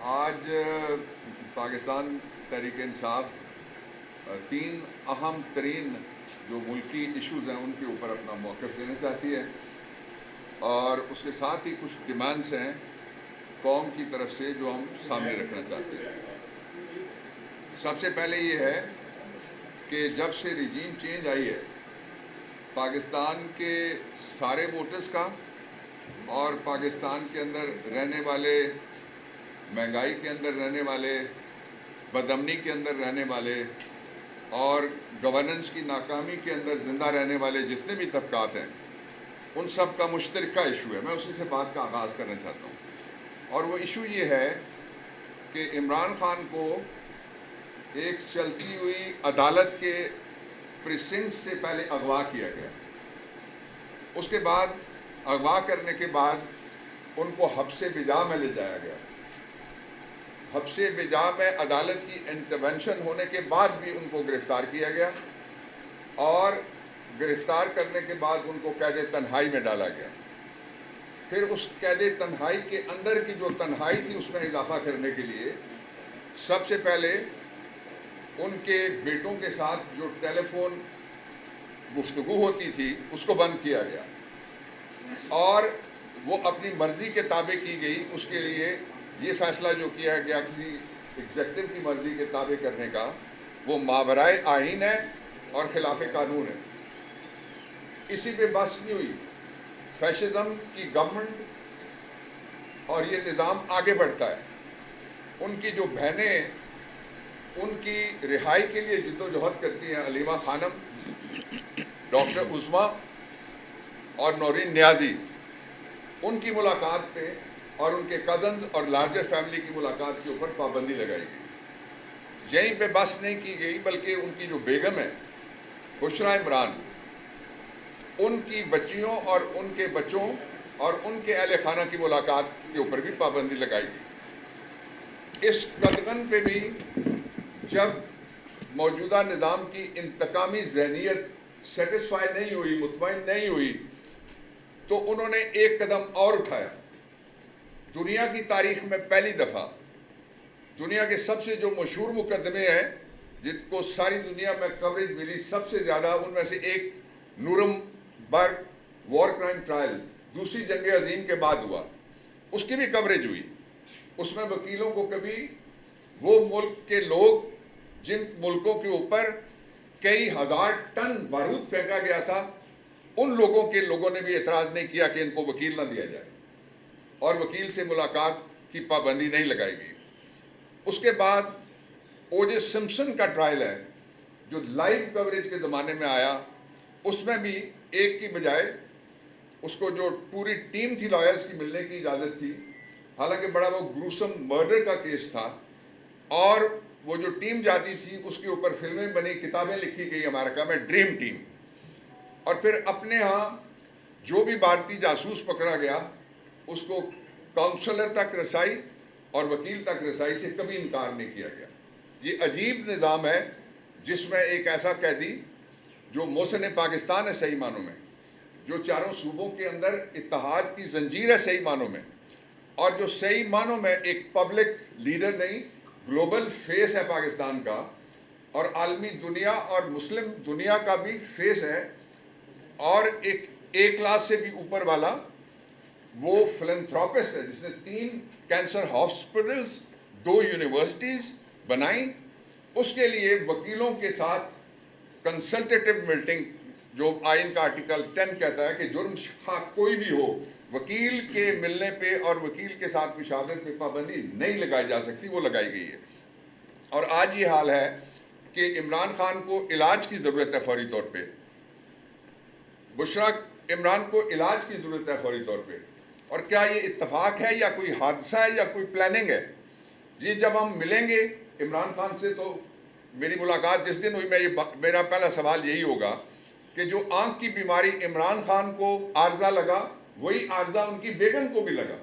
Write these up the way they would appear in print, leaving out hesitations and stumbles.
آج پاکستان تحریک انصاف تین اہم ترین جو ملکی ایشوز ہیں ان کے اوپر اپنا موقف دینا چاہتی ہے، اور اس کے ساتھ ہی کچھ ڈیمانڈس ہیں قوم کی طرف سے جو ہم سامنے رکھنا چاہتے ہیں۔ سب سے پہلے یہ ہے کہ جب سے ریجیم چینج آئی ہے، پاکستان کے سارے ووٹرز کا اور پاکستان کے اندر رہنے والے، مہنگائی کے اندر رہنے والے، بدامنی کے اندر رہنے والے اور گورننس کی ناکامی کے اندر زندہ رہنے والے جتنے بھی طبقات ہیں، ان سب کا مشترکہ ایشو ہے۔ میں اسی سے بات کا آغاز کرنا چاہتا ہوں، اور وہ ایشو یہ ہے کہ عمران خان کو ایک چلتی ہوئی عدالت کے پریسنکٹ سے پہلے اغوا کیا گیا۔ اس کے بعد اغوا کرنے کے بعد ان کو حبس بجا میں لے جایا گیا۔ حبس بجا میں عدالت کی انٹرونشن ہونے کے بعد بھی ان کو گرفتار کیا گیا، اور گرفتار کرنے کے بعد ان کو قید تنہائی میں ڈالا گیا۔ پھر اس قید تنہائی کے اندر کی جو تنہائی تھی اس میں اضافہ کرنے کے لیے سب سے پہلے ان کے بیٹوں کے ساتھ جو ٹیلی فون گفتگو ہوتی تھی اس کو بند کیا گیا، اور وہ اپنی مرضی کے تابع کی گئی۔ اس کے لیے یہ فیصلہ جو کیا گیا کسی ایگزیکٹو کی مرضی کے تابع کرنے کا، وہ ماورائے آئین ہے اور خلاف قانون ہے۔ اسی پہ بس نہیں ہوئی، فیشزم کی گورنمنٹ اور یہ نظام آگے بڑھتا ہے۔ ان کی جو بہنیں ان کی رہائی کے لیے جد و جہد کرتی ہیں، علیمہ خانم، ڈاکٹر عظمیٰ اور نورین نیازی، ان کی ملاقات پہ اور ان کے کزنز اور لارجر فیملی کی ملاقات کے اوپر پابندی لگائی گئی۔ یہیں پہ بس نہیں کی گئی، بلکہ ان کی جو بیگم ہے بشریٰ عمران، ان کی بچیوں اور ان کے بچوں اور ان کے اہل خانہ کی ملاقات کے اوپر بھی پابندی لگائی گئی۔ اس قدغن پہ بھی جب موجودہ نظام کی انتقامی ذہنیت سیٹسفائی نہیں ہوئی، مطمئن نہیں ہوئی، تو انہوں نے ایک قدم اور اٹھایا۔ دنیا کی تاریخ میں پہلی دفعہ دنیا کے سب سے جو مشہور مقدمے ہیں جن کو ساری دنیا میں کوریج ملی سب سے زیادہ، ان میں سے ایک نورم برگ وار کرائم ٹرائل دوسری جنگ عظیم کے بعد ہوا، اس کی بھی کوریج ہوئی۔ اس میں وکیلوں کو کبھی وہ ملک کے لوگ جن ملکوں کے اوپر کئی ہزار ٹن بارود پھینکا گیا تھا، ان لوگوں نے بھی اعتراض نہیں کیا کہ ان کو وکیل نہ دیا جائے، اور وکیل سے ملاقات کی پابندی نہیں لگائی گئی۔ اس کے بعد او جے سمپسن کا ٹرائل ہے جو لائیو کوریج کے زمانے میں آیا، اس میں بھی ایک کی بجائے اس کو جو پوری ٹیم تھی لائرز کی ملنے کی اجازت تھی، حالانکہ بڑا وہ گروسم مرڈر کا کیس تھا، اور وہ جو ٹیم جاتی تھی اس کے اوپر فلمیں بنی، کتابیں لکھی گئی امریکہ میں، ڈریم ٹیم۔ اور پھر اپنے ہاں جو بھی بھارتی جاسوس پکڑا گیا اس کو کاؤنسلر تک رسائی اور وکیل تک رسائی سے کبھی انکار نہیں کیا گیا۔ یہ عجیب نظام ہے جس میں ایک ایسا قیدی جو محسن پاکستان ہے صحیح معنوں میں، جو چاروں صوبوں کے اندر اتحاد کی زنجیر ہے صحیح معنوں میں، اور جو صحیح معنوں میں ایک پبلک لیڈر نہیں، گلوبل فیس ہے پاکستان کا، اور عالمی دنیا اور مسلم دنیا کا بھی فیس ہے، اور ایک کلاس سے بھی اوپر والا وہ فلنتھراپسٹ ہے جس نے 3 کینسر ہاسپٹلز، 2 یونیورسٹیز بنائیں۔ اس کے لیے وکیلوں کے ساتھ کنسلٹیٹو میٹنگ، جو آئین کا آرٹیکل 10 کہتا ہے کہ جرم خواہ کوئی بھی ہو، وکیل کے ملنے پہ اور وکیل کے ساتھ مشاورت پہ پابندی نہیں لگائی جا سکتی، وہ لگائی گئی ہے۔ اور آج یہ حال ہے کہ عمران خان کو علاج کی ضرورت ہے فوری طور پہ، بشریٰ عمران کو علاج کی ضرورت ہے فوری طور پہ۔ اور کیا یہ اتفاق ہے یا کوئی حادثہ ہے یا کوئی پلاننگ ہے؟ یہ جب ہم ملیں گے عمران خان سے، تو میری ملاقات جس دن ہوئی میرا پہلا سوال یہی ہوگا کہ جو آنکھ کی بیماری عمران خان کو عارضہ لگا، وہی عارضہ ان کی بیگم کو بھی لگا۔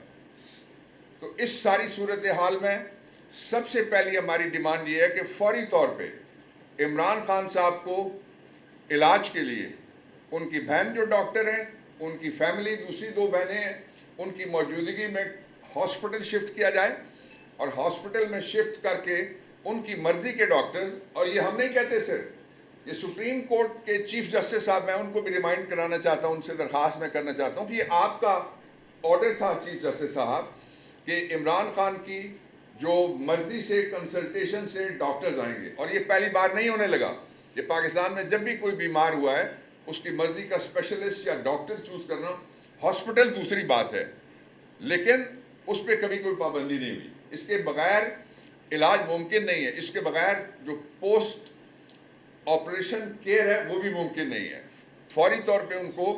تو اس ساری صورتحال میں سب سے پہلی ہماری ڈیمانڈ یہ ہے کہ فوری طور پہ عمران خان صاحب کو علاج کے لیے، ان کی بہن جو ڈاکٹر ہیں، ان کی فیملی دوسری 2 بہنیں ہیں، ان کی موجودگی میں ہاسپٹل شفٹ کیا جائے، اور ہاسپٹل میں شفٹ کر کے ان کی مرضی کے ڈاکٹرز، اور یہ ہم نہیں کہتے صرف، یہ سپریم کورٹ کے چیف جسٹس صاحب، میں ان کو بھی ریمائنڈ کرانا چاہتا ہوں، ان سے درخواست میں کرنا چاہتا ہوں کہ یہ آپ کا آرڈر تھا چیف جسٹس صاحب کہ عمران خان کی جو مرضی سے کنسلٹیشن سے ڈاکٹرز آئیں گے، اور یہ پہلی بار نہیں ہونے لگا، یہ پاکستان میں جب بھی کوئی بیمار ہوا ہے اس کی مرضی کا اسپیشلسٹ یا ڈاکٹر چوز کرنا، ہاسپٹل دوسری بات ہے، لیکن اس پہ کبھی کوئی پابندی نہیں ہوئی. اس کے بغیر علاج ممکن نہیں ہے، اس کے بغیر جو پوسٹ آپریشن کیئر ہے وہ بھی ممکن نہیں ہے. فوری طور پہ ان کو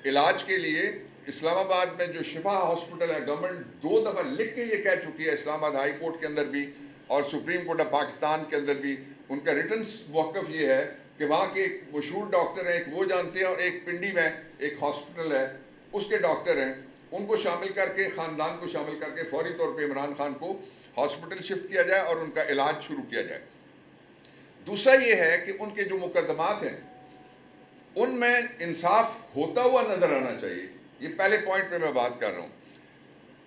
علاج کے لیے اسلام آباد میں جو شفا ہاسپٹل ہے، گورنمنٹ 2 دفعہ لکھ کے یہ کہہ چکی ہے، اسلام آباد ہائی کورٹ کے اندر بھی اور سپریم کورٹ آف پاکستان کے اندر بھی، ان کا ریٹن موقف یہ ہے کہ وہاں کے ایک مشہور ڈاکٹر ہیں، ایک وہ جانتے ہیں، اور ایک پنڈی میں ایک ہاسپٹل ہے اس کے ڈاکٹر ہیں، ان کو شامل کر کے، خاندان کو شامل کر کے فوری طور پہ عمران خان کو ہاسپٹل شفٹ کیا جائے اور ان کا علاج شروع کیا جائے. دوسرا یہ ہے کہ ان کے جو مقدمات ہیں ان میں انصاف ہوتا ہوا نظر آنا چاہیے. یہ پہلے پوائنٹ پہ میں بات کر رہا ہوں.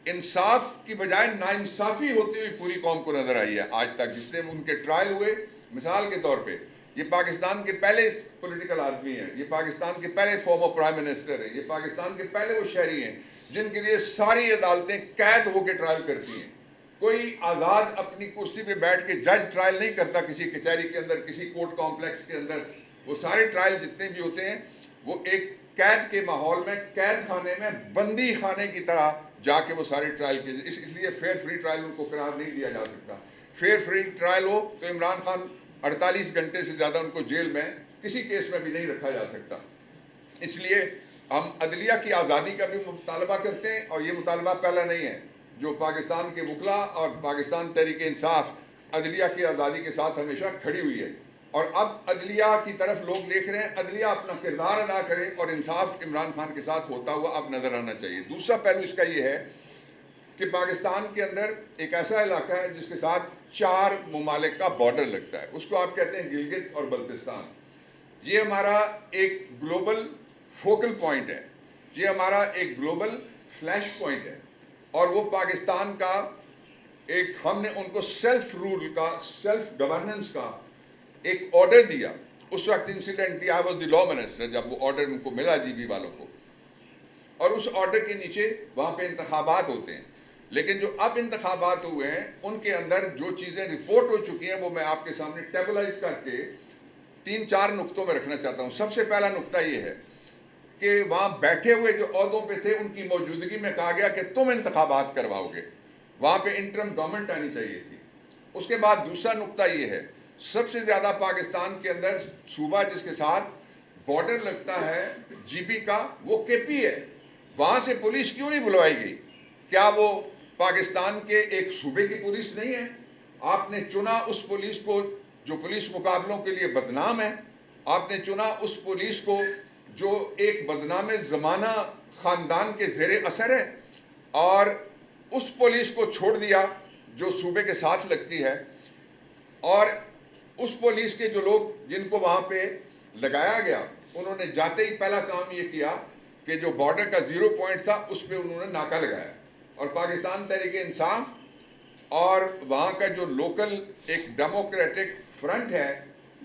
انصاف کی بجائے ناانصافی ہوتی ہوئی پوری قوم کو نظر آئی ہے آج تک، جتنے ان کے ٹرائل ہوئے. مثال کے طور پہ یہ پاکستان کے پہلے پولیٹیکل آدمی ہیں، یہ پاکستان کے پہلے فارمر پرائم منسٹر ہیں، یہ پاکستان کے پہلے وہ شہری ہیں جن کے لیے ساری عدالتیں قید ہو کے ٹرائل کرتی ہیں. کوئی آزاد اپنی کرسی پہ بیٹھ کے جج ٹرائل نہیں کرتا کسی کچہری کے اندر، کسی کورٹ کمپلیکس کے اندر. وہ سارے ٹرائل جتنے بھی ہوتے ہیں وہ ایک قید کے ماحول میں، قید خانے میں، بندی خانے کی طرح جا کے وہ سارے ٹرائل کے، اس لیے فیئر فری ٹرائل ان کو قرار نہیں دیا جا سکتا. فیئر فری ٹرائل ہو تو عمران خان 48 گھنٹے سے زیادہ ان کو جیل میں کسی کیس میں بھی نہیں رکھا جا سکتا. اس لیے ہم عدلیہ کی آزادی کا بھی مطالبہ کرتے ہیں، اور یہ مطالبہ پہلا نہیں ہے. جو پاکستان کے وکلاء اور پاکستان تحریک انصاف عدلیہ کی آزادی کے ساتھ ہمیشہ کھڑی ہوئی ہے، اور اب عدلیہ کی طرف لوگ دیکھ رہے ہیں. عدلیہ اپنا کردار ادا کرے اور انصاف عمران خان کے ساتھ ہوتا ہوا اب نظر آنا چاہیے. دوسرا پہلو اس کا یہ ہے کہ پاکستان کے اندر ایک ایسا علاقہ ہے جس کے ساتھ 4 ممالک کا بارڈر لگتا ہے، اس کو آپ کہتے ہیں گلگت اور بلتستان. یہ ہمارا ایک گلوبل فوکل پوائنٹ ہے، یہ ہمارا ایک گلوبل فلیش پوائنٹ ہے، اور وہ پاکستان کا ایک، ہم نے ان کو سیلف رول کا، سیلف گورننس کا ایک آرڈر دیا. اس وقت incidentally I was the law minister جب وہ آرڈر ان کو ملا جی بی والوں کو، اور اس آرڈر کے نیچے وہاں پہ انتخابات ہوتے ہیں. لیکن جو اب انتخابات ہوئے ہیں ان کے اندر جو چیزیں رپورٹ ہو چکی ہیں وہ میں آپ کے سامنے ٹیبلائز کر کے 3-4 نقطوں میں رکھنا چاہتا ہوں. سب سے پہلا نقطہ یہ ہے کہ وہاں بیٹھے ہوئے جو عہدوں پہ تھے ان کی موجودگی میں کہا گیا کہ تم انتخابات کرواؤ گے. وہاں پہ انٹرم گورنمنٹ آنی چاہیے تھی. اس کے بعد دوسرا نقطہ یہ ہے، سب سے زیادہ پاکستان کے اندر صوبہ جس کے ساتھ بارڈر لگتا ہے جی بی کا وہ کے پی ہے. وہاں سے پولیس کیوں نہیں بلوائی گئی؟ کیا وہ پاکستان کے ایک صوبے کی پولیس نہیں ہے؟ آپ نے چنا اس پولیس کو جو پولیس مقابلوں کے لیے بدنام ہے، آپ نے چنا اس پولیس کو جو ایک بدنام زمانہ خاندان کے زیر اثر ہے، اور اس پولیس کو چھوڑ دیا جو صوبے کے ساتھ لگتی ہے. اور اس پولیس کے جو لوگ جن کو وہاں پہ لگایا گیا انہوں نے جاتے ہی پہلا کام یہ کیا کہ جو بارڈر کا 0 پوائنٹ تھا اس پہ انہوں نے ناکہ لگایا. اور پاکستان تحریک انصاف اور وہاں کا جو لوکل ایک ڈیموکریٹک فرنٹ ہے،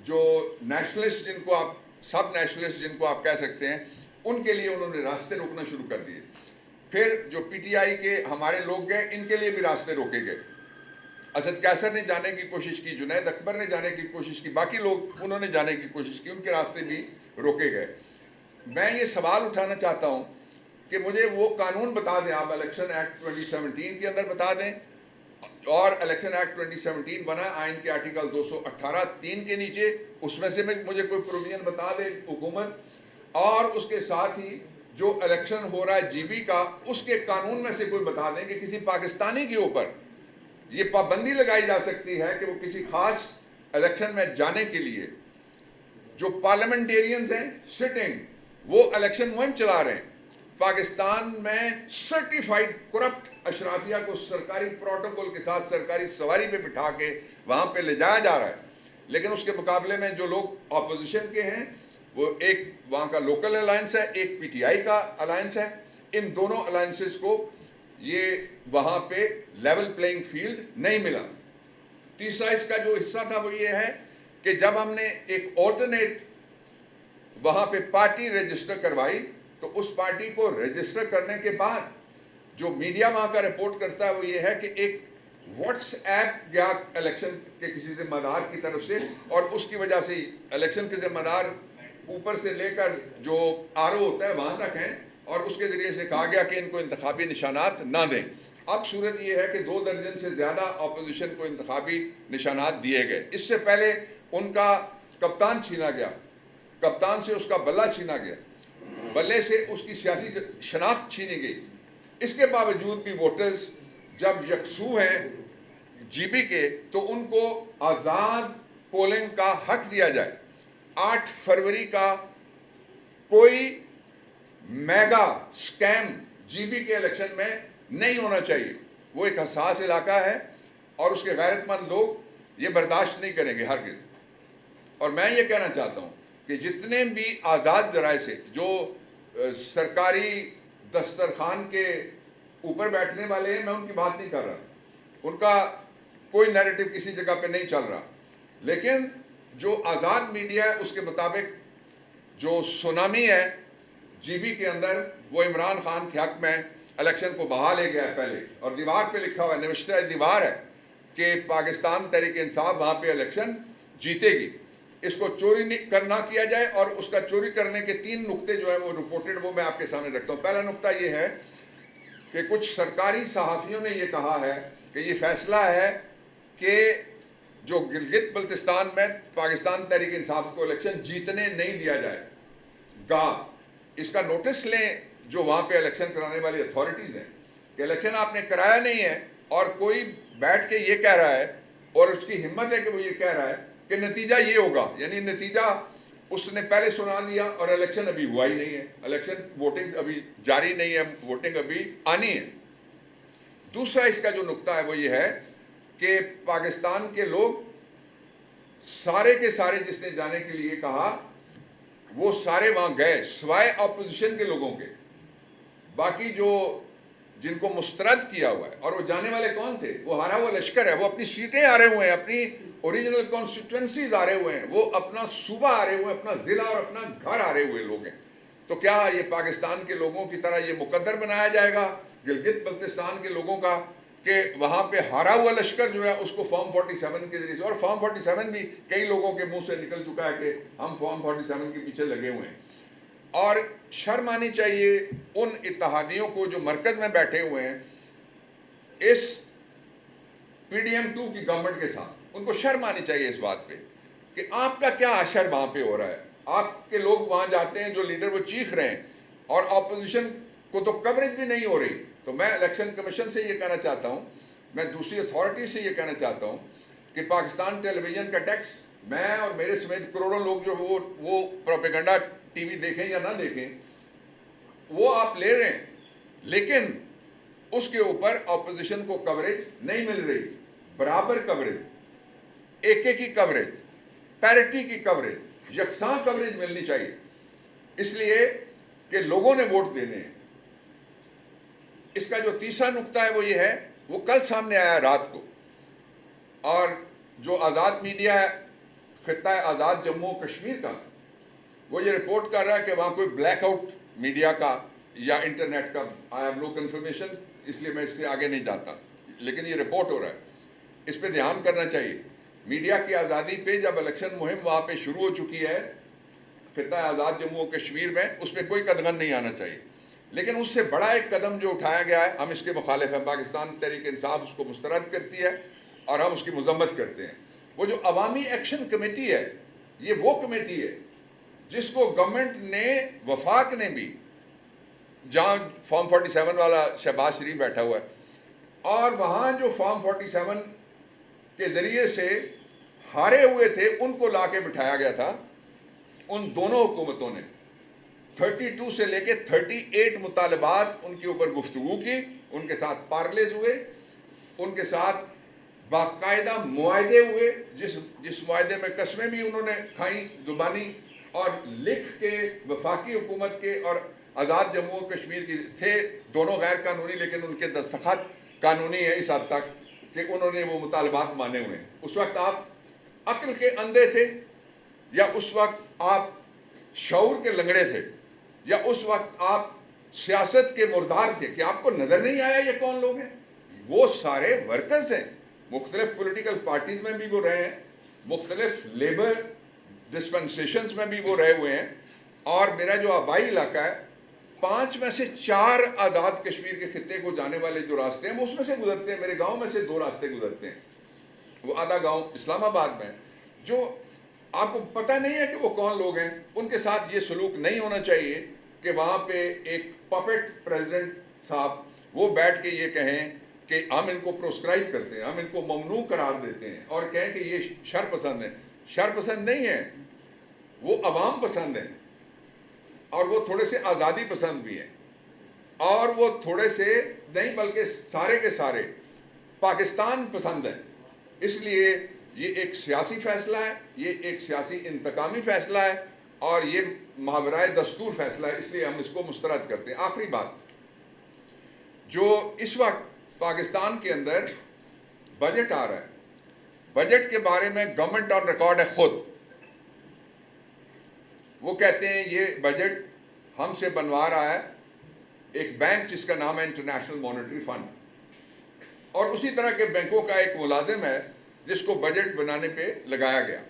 جو نیشنلسٹ جن کو آپ، سب نیشنلسٹ جن کو آپ کہہ سکتے ہیں، ان کے لیے انہوں نے راستے روکنا شروع کر دیے. پھر جو پی ٹی آئی کے ہمارے لوگ گئے ان کے لیے بھی راستے روکے گئے. اسد قیصر نے جانے کی کوشش کی، جنید اکبر نے جانے کی کوشش کی، باقی لوگ انہوں نے جانے کی کوشش کی، ان کے راستے بھی روکے گئے. میں یہ سوال اٹھانا چاہتا ہوں کہ مجھے وہ قانون بتا دیں، آپ الیکشن ایکٹ 2017 کے اندر بتا دیں، اور الیکشن ایکٹ 2017 بنا آئین کے آرٹیکل 218(3) کے نیچے، اس میں سے مجھے کوئی پروویژن بتا دے حکومت، اور اس کے ساتھ ہی جو الیکشن ہو رہا ہے جی بی کا اس کے قانون میں سے کوئی بتا دیں کہ کسی پاکستانی کے اوپر یہ پابندی لگائی جا سکتی ہے کہ وہ کسی خاص الیکشن میں جانے کے لیے، جو پارلیمنٹیرینز ہیں سٹنگ، وہ الیکشن مہم چلا رہے ہیں. پاکستان میں سرٹیفائڈ کرپٹ اشرافیہ کو سرکاری پروٹوکول کے ساتھ سرکاری سواری پہ بٹھا کے وہاں پہ لے جایا جا رہا ہے. لیکن اس کے مقابلے میں جو لوگ اپوزیشن کے ہیں، وہ ایک وہاں کا لوکل الائنس ہے، ایک پی ٹی آئی کا الائنس ہے. ان دونوں الائنسز کو یہ وہاں پہ لیول پلینگ فیلڈ نہیں ملا۔ تیسرا اس کا جو حصہ تھا وہ یہ ہے کہ جب ہم نے ایک آلٹرنیٹ وہاں پہ پارٹی رجسٹر کروائی تو اس پارٹی کو رجسٹر کرنے کے بعد جو میڈیا وہاں کا رپورٹ کرتا ہے وہ یہ ہے کہ ایک واٹس ایپ گیا الیکشن کے کسی ذمہ دار کی طرف سے، اور اس کی وجہ سے الیکشن کے ذمہ دار اوپر سے لے کر جو RO ہوتا ہے وہاں تک ہیں، اور اس کے ذریعے سے کہا گیا کہ ان کو انتخابی نشانات نہ دیں۔ اب صورت یہ ہے کہ 2 درجن سے زیادہ اپوزیشن کو انتخابی نشانات دیے گئے۔ اس سے پہلے ان کا کپتان چھینا گیا، کپتان سے اس کا بلہ چھینا گیا، بلے سے اس کی سیاسی شناخت چھینی گئی۔ اس کے باوجود بھی ووٹرز جب یکسو ہیں GB کے تو ان کو آزاد پولنگ کا حق دیا جائے۔ 8 فروری کا کوئی میگا سکیم GB کے الیکشن میں نہیں ہونا چاہیے۔ وہ ایک حساس علاقہ ہے اور اس کے غیرت مند لوگ یہ برداشت نہیں کریں گے ہرگز۔ اور میں یہ کہنا چاہتا ہوں کہ جتنے بھی آزاد ذرائع سے جو سرکاری دسترخوان کے اوپر بیٹھنے والے ہیں، میں ان کی بات نہیں کر رہا، ان کا کوئی نیریٹو کسی جگہ پہ نہیں چل رہا، لیکن جو آزاد میڈیا ہے اس کے مطابق جو سونامی ہے GB کے اندر وہ عمران خان کے حق میں الیکشن کو بہا لے گیا ہے پہلے، اور دیوار پہ لکھا ہوا ہے، نوشتہ دیوار ہے کہ پاکستان تحریک انصاف وہاں پہ الیکشن جیتے گی۔ اس کو چوری کرنا کیا جائے، اور اس کا چوری کرنے کے 3 نقطے جو ہیں وہ رپورٹڈ، وہ میں آپ کے سامنے رکھتا ہوں۔ پہلا نقطہ یہ ہے کہ کچھ سرکاری صحافیوں نے یہ کہا ہے کہ یہ فیصلہ ہے کہ جو گلگت بلتستان میں پاکستان تحریک انصاف کو الیکشن جیتنے نہیں دیا جائے گا۔ اس کا نوٹس لیں جو وہاں پہ الیکشن کرانے والی اتھارٹیز ہیں کہ الیکشن آپ نے کرایا نہیں ہے، اور کوئی بیٹھ کے یہ کہہ رہا ہے اور اس کی ہمت ہے کہ وہ یہ کہہ رہا ہے کہ نتیجہ یہ ہوگا، یعنی نتیجہ اس نے پہلے سنا دیا اور الیکشن ابھی ہوا ہی نہیں ہے، الیکشن ووٹنگ ابھی جاری نہیں ہے، ووٹنگ ابھی آنی ہے۔ دوسرا اس کا جو نقطہ ہے وہ یہ ہے کہ پاکستان کے لوگ سارے کے سارے جس نے جانے کے لیے کہا وہ سارے وہاں گئے سوائے اپوزیشن کے لوگوں کے، باقی جو جن کو مسترد کیا ہوا ہے، اور وہ جانے والے کون تھے؟ وہ ہارا ہوا لشکر ہے، وہ اپنی سیٹیں آ رہے ہوئے ہیں، اپنی اوریجنل کانسٹیٹوئنسیز آ رہے ہوئے ہیں، وہ اپنا صوبہ آ رہے ہوئے ہیں، اپنا ضلع اور اپنا گھر آ رہے ہوئے لوگ ہیں۔ تو کیا یہ پاکستان کے لوگوں کی طرح یہ مقدر بنایا جائے گا گلگت بلتستان کے لوگوں کا کہ وہاں پہ ہارا ہوا لشکر جو ہے اس کو فارم 47 کے ذریعے سے، اور فارم 47 بھی کئی لوگوں کے منہ سے نکل چکا ہے کہ ہم فارم 47 کے پیچھے لگے ہوئے ہیں۔ اور شرم آنی چاہیے ان اتحادیوں کو جو مرکز میں بیٹھے ہوئے ہیں اس PDM2 کی گورنمنٹ کے ساتھ، ان کو شرم آنی چاہیے اس بات پہ کہ آپ کا کیا اشر وہاں پہ ہو رہا ہے۔ آپ کے لوگ وہاں جاتے ہیں، جو لیڈر وہ چیخ رہے ہیں، اور اپوزیشن کو تو کوریج بھی نہیں ہو رہی۔ تو میں الیکشن کمیشن سے یہ کہنا چاہتا ہوں، میں دوسری اتھارٹی سے یہ کہنا چاہتا ہوں کہ پاکستان ٹیلی ویژن کا ٹیکس، میں اور میرے سمیت کروڑوں لوگ جو وہ پروپیگنڈا TV دیکھیں یا نہ دیکھیں، وہ آپ لے رہے ہیں، لیکن اس کے اوپر اپوزیشن کو کوریج نہیں مل رہی، برابر کوریج، ایک کی کوریج، پیرٹی کی کوریج، یکساں کوریج ملنی چاہیے، اس لیے کہ لوگوں نے ووٹ دینے ہیں۔ اس کا جو تیسرا نقطہ ہے وہ یہ ہے، وہ کل سامنے آیا رات کو، اور جو آزاد میڈیا ہے خطہ آزاد جموں و کشمیر کا، وہ یہ رپورٹ کر رہا ہے کہ وہاں کوئی بلیک آؤٹ میڈیا کا یا انٹرنیٹ کا، آئی ہیو نو کنفرمیشن، اس لیے میں اس سے آگے نہیں جاتا، لیکن یہ رپورٹ ہو رہا ہے۔ اس پہ دھیان کرنا چاہیے۔ میڈیا کی آزادی پہ جب الیکشن مہم وہاں پہ شروع ہو چکی ہے خطہ آزاد جموں و کشمیر میں، اس پہ کوئی قدغن نہیں آنا چاہیے، لیکن اس سے بڑا ایک قدم جو اٹھایا گیا ہے، ہم اس کے مخالف ہیں۔ پاکستان تحریک انصاف اس کو مسترد کرتی ہے اور ہم اس کی مذمت کرتے ہیں۔ وہ جو عوامی ایکشن کمیٹی ہے، یہ وہ کمیٹی ہے جس کو گورنمنٹ نے، وفاق نے بھی، جہاں فارم 47 والا شہباز شریف بیٹھا ہوا ہے، اور وہاں جو فارم 47 کے ذریعے سے ہارے ہوئے تھے ان کو لا کے بٹھایا گیا تھا۔ ان دونوں حکومتوں نے 32 سے لے کے 38 مطالبات ان کے اوپر گفتگو کی، ان کے ساتھ پارلیز ہوئے، ان کے ساتھ باقاعدہ معاہدے ہوئے، جس معاہدے میں قسمیں بھی انہوں نے کھائیں زبانی، اور لکھ کے وفاقی حکومت کے اور آزاد جموں و کشمیر کی تھے دونوں غیر قانونی، لیکن ان کے دستخط قانونی ہے اس حد تک کہ انہوں نے وہ مطالبات مانے ہوئے ہیں۔ اس وقت آپ عقل کے اندھے تھے یا اس وقت آپ شعور کے لنگڑے تھے یا اس وقت آپ سیاست کے مردار تھے کہ آپ کو نظر نہیں آیا یہ کون لوگ ہیں؟ وہ سارے ورکرز ہیں، مختلف پولیٹیکل پارٹیز میں بھی وہ رہے ہیں، مختلف لیبر ڈسپنسیشنز میں بھی وہ رہے ہوئے ہیں، اور میرا جو آبائی علاقہ ہے 5 میں سے 4 آزاد کشمیر کے خطے کو جانے والے جو راستے ہیں وہ اس میں سے گزرتے ہیں۔ میرے گاؤں میں سے 2 راستے گزرتے ہیں، وہ آدھا گاؤں اسلام آباد میں، جو آپ کو پتہ نہیں ہے کہ وہ کون لوگ ہیں۔ ان کے ساتھ یہ سلوک نہیں ہونا چاہیے کہ وہاں پہ ایک پپٹ پریزیڈنٹ صاحب وہ بیٹھ کے یہ کہیں کہ ہم ان کو پروسکرائب کرتے ہیں، ہم ان کو ممنوع قرار دیتے ہیں اور کہیں کہ یہ شر پسند ہیں۔ شر پسند نہیں ہیں، وہ عوام پسند ہیں، اور وہ تھوڑے سے آزادی پسند بھی ہیں، اور وہ تھوڑے سے نہیں بلکہ سارے کے سارے پاکستان پسند ہیں۔ اس لیے یہ ایک سیاسی فیصلہ ہے، یہ ایک سیاسی انتقامی فیصلہ ہے، اور یہ ماورائے دستور فیصلہ ہے، اس لیے ہم اس کو مسترد کرتے ہیں۔ آخری بات، جو اس وقت پاکستان کے اندر بجٹ آ رہا ہے، بجٹ کے بارے میں گورنمنٹ آن ریکارڈ ہے خود، وہ کہتے ہیں یہ بجٹ ہم سے بنوا رہا ہے ایک بینک جس کا نام ہے انٹرنیشنل مانیٹری فنڈ، اور اسی طرح کے بینکوں کا ایک ملازم ہے جس کو بجٹ بنانے پہ لگایا گیا۔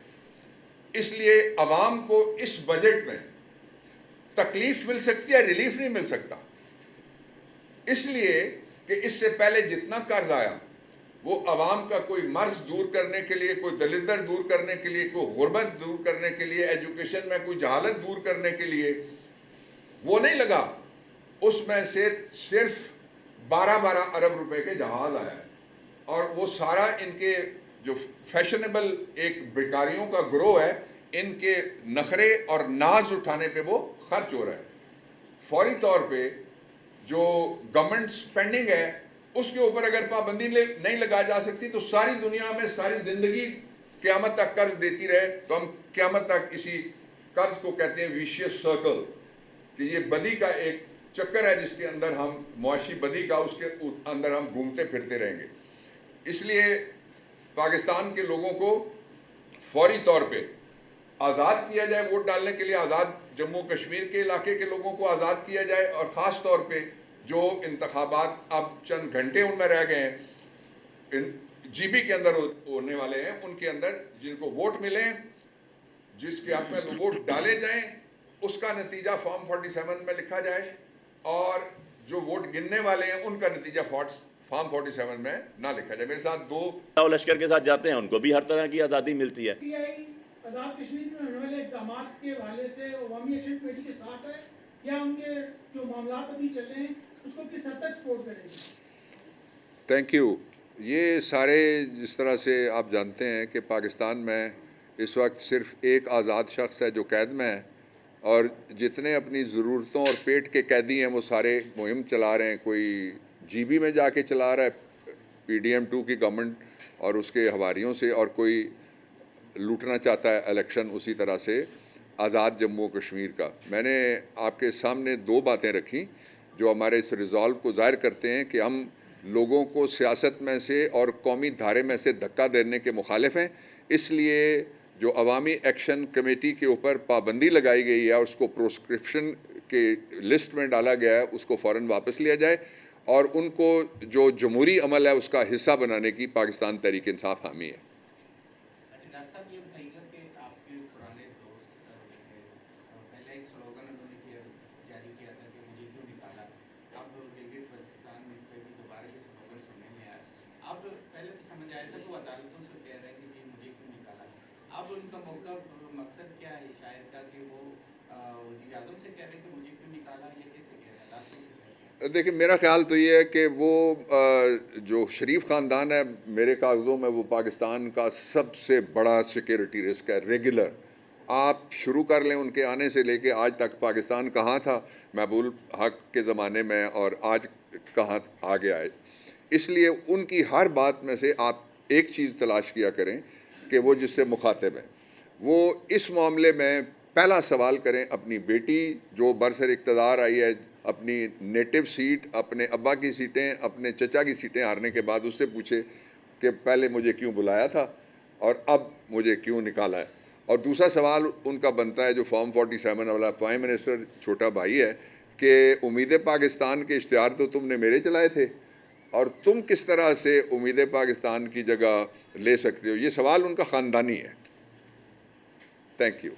اس لیے عوام کو اس بجٹ میں تکلیف مل سکتی ہے، ریلیف نہیں مل سکتا، اس لیے کہ اس سے پہلے جتنا قرض آیا وہ عوام کا کوئی مرض دور کرنے کے لیے، کوئی دلدر دور کرنے کے لیے، کوئی غربت دور کرنے کے لیے، ایجوکیشن میں کوئی جہالت دور کرنے کے لیے وہ نہیں لگا۔ اس میں سے صرف 12 ارب روپے کے جہاز آیا ہے، اور وہ سارا ان کے جو فیشنیبل ایک بیکاریوں کا گروہ ہے، ان کے نخرے اور ناز اٹھانے پہ وہ خرچ ہو رہا ہے۔ فوری طور پہ جو گورنمنٹ سپینڈنگ ہے اس کے اوپر اگر پابندی نہیں لگا جا سکتی تو ساری دنیا میں ساری زندگی قیامت تک قرض دیتی رہے تو ہم قیامت تک اسی قرض کو کہتے ہیں ویشیس سرکل، کہ یہ بدی کا ایک چکر ہے جس کے اندر ہم معاشی بدی کا اس کے اندر ہم گھومتے پھرتے رہیں گے۔ اس لیے پاکستان کے لوگوں کو فوری طور پہ آزاد کیا جائے، ووٹ ڈالنے کے لیے آزاد جموں کشمیر کے علاقے کے لوگوں کو آزاد کیا جائے، اور خاص طور پہ جو انتخابات اب چند گھنٹے ان میں رہ گئے ہیں جی بی کے اندر ہونے والے ہیں، ان کے اندر جن کو ووٹ ملیں، جس کے حق میں ووٹ ڈالے جائیں، اس کا نتیجہ فارم 47 میں لکھا جائے، اور جو ووٹ گننے والے ہیں ان کا نتیجہ فارم 47 میں نہ لکھا جائے۔ میرے ساتھ 2 لشکر کے ساتھ جاتے ہیں، ان کو بھی ہر طرح کی آزادی ملتی ہے۔ آزاد کشمیر میں ہونے والے اقدامات کے حوالے سے عوامی ایکشن کمیٹی کے ساتھ ہے، یا ان کے جو معاملات ابھی چل رہے ہیں اس کو کس حد تک سپورٹ کرے گی؟ Thank you. یہ سارے جس طرح سے آپ جانتے ہیں کہ پاکستان میں اس وقت صرف ایک آزاد شخص ہے جو قید میں ہے، اور جتنے اپنی ضرورتوں اور پیٹ کے قیدی ہیں وہ سارے مہم چلا رہے ہیں، کوئی جی بی میں جا کے چلا رہا ہے پی ڈی ایم 2 کی گورنمنٹ اور اس کے حواریوں سے، اور کوئی لوٹنا چاہتا ہے الیکشن اسی طرح سے آزاد جموں کشمیر کا۔ میں نے آپ کے سامنے 2 باتیں رکھی جو ہمارے اس ریزالو کو ظاہر کرتے ہیں کہ ہم لوگوں کو سیاست میں سے اور قومی دھارے میں سے دھکا دینے کے مخالف ہیں، اس لیے جو عوامی ایکشن کمیٹی کے اوپر پابندی لگائی گئی ہے اور اس کو پروسکرپشن کے لسٹ میں ڈالا گیا ہے اس کو فوراً واپس لیا جائے، اور ان کو جو جمہوری عمل ہے اس کا حصہ بنانے کی پاکستان تحریک انصاف حامی ہے۔ ڈاکٹر صاحب یہ بتائیے گا کہ آپ کے پرانے دوست پہلے ایک سلوگن انہوں نے جاری کیا تھا کہ مجھے کیوں نکالا، اب گلگت بلتستان پہ بھی دوبارہ یہ سلوگن سننے میں آیا۔ اب پہلے تو سمجھ آیا تھا کہ وہ عدالتوں سے کہہ رہے ہیں کہ جی مجھے کیوں نکالا، اب ان کا مقصد کیا ہے شاید کا کہ وہ وزیر اعظم سے کہہ رہے ہیں کہ مجھے کیوں نکالا، یا کس سے کہہ رہے ہیں، عدالتوں سے کہہ رہے ہیں؟ دیکھیں میرا خیال تو یہ ہے کہ وہ جو شریف خاندان ہے میرے کاغذوں میں وہ پاکستان کا سب سے بڑا سیکیورٹی رسک ہے ریگولر۔ آپ شروع کر لیں ان کے آنے سے لے کے آج تک پاکستان کہاں تھا محبوب حق کے زمانے میں اور آج کہاں آ گیا ہے۔ اس لیے ان کی ہر بات میں سے آپ ایک چیز تلاش کیا کریں کہ وہ جس سے مخاطب ہیں، وہ اس معاملے میں پہلا سوال کریں اپنی بیٹی جو برسر اقتدار آئی ہے، اپنی نیٹو سیٹ، اپنے ابا کی سیٹیں، اپنے چچا کی سیٹیں ہارنے کے بعد اس سے پوچھے کہ پہلے مجھے کیوں بلایا تھا اور اب مجھے کیوں نکالا ہے۔ اور دوسرا سوال ان کا بنتا ہے جو فارم 47 والا، پرائم منسٹر چھوٹا بھائی ہے، کہ امید پاکستان کے اشتہار تو تم نے میرے چلائے تھے اور تم کس طرح سے امید پاکستان کی جگہ لے سکتے ہو؟ یہ سوال ان کا خاندانی ہے۔ Thank you.